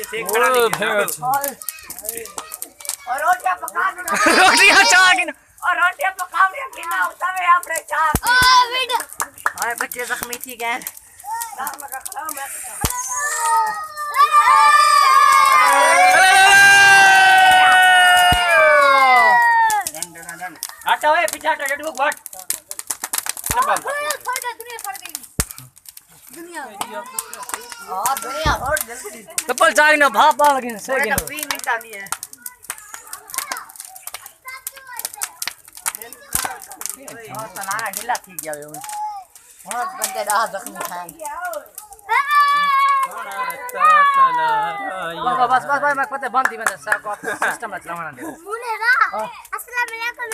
सेक बना देंगे और रोटियां पका देना रोटियां चाह के और रोटियां पकावड़ियां किना होता है आपने चाह हाय बच्चे जख्मी थी गए दाम लगा खड़ा मैं हटो ए पीछे हटो रेड बुक बट दुनिया और जल्दी चप्पल चाह के भाप बाल के से के 20 मिनट आनी है और सलाना ढीला थी गया वे और बंदे दा जख्मी खान बस मैं पता बंद ही मैंने सब सिस्टम में चलाना दे मुनेरा अस्सलाम वालेकुम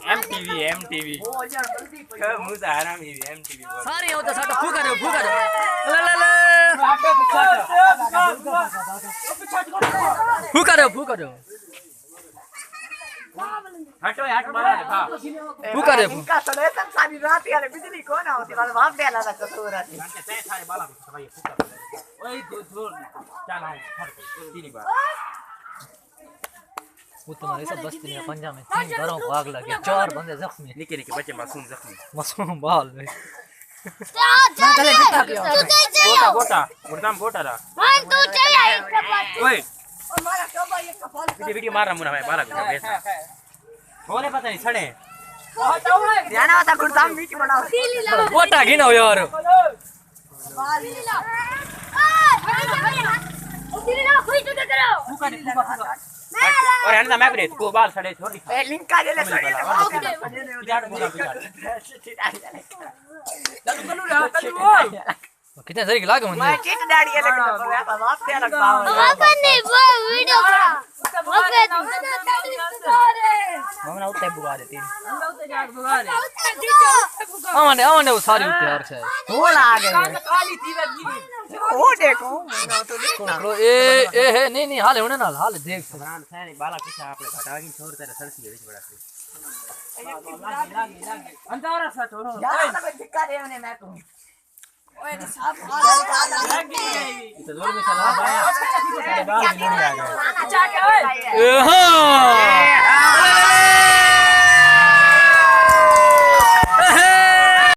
एमटीवी ओ यार जल्दी मुझे आराम ही एमटीवी सारे हो तो साडा फूका दे ले फूका दे हटो हट मारा रे हां फूका दे इनका सड़े तक सारी रात यार बिजली कौन होती वाला वहां पे आला था कसूर है घंटे से थारे बाला भाई फूका ओए दूर चल आओ फट तीन बार वो तुम्हारे सब बस्ती में पंजा में 3 घरों को आग लगी 4 बंदे जख्मी निके बच्चे मासूम जख्मी मासूम बाल में गोटा रा ओए हमारा टोबा ये कपाल वीडियो मार रहा मुना भाई बाला वैसा होने पता नहीं छड़े ध्यान आता गुरदाम मीट बनाओ गोटा गिनो यार और हन मैं भी को बाल छड़े छोटी ए लिंक का ले ले कितने सही लागे मन मैं चिट डाड़ी है लेकिन बाप से अलग पाव वीडियो हमने उठे बुगा देती हमने वो सारी उठे यार से हो लागे काली थी वो देखो ए नहीं हाले होने ना हाले देख भगवान से बाला पीछे आपने घटा की छोड़ तेरे सरसी के बीच बड़ा से अंतरा सा छोड़ो यार तो दिक्कत है उन्हें मैं कहूं ओए तो साहब तो जोर में चला भाई बाल भी नहीं आ गए अच्छा क्या ओए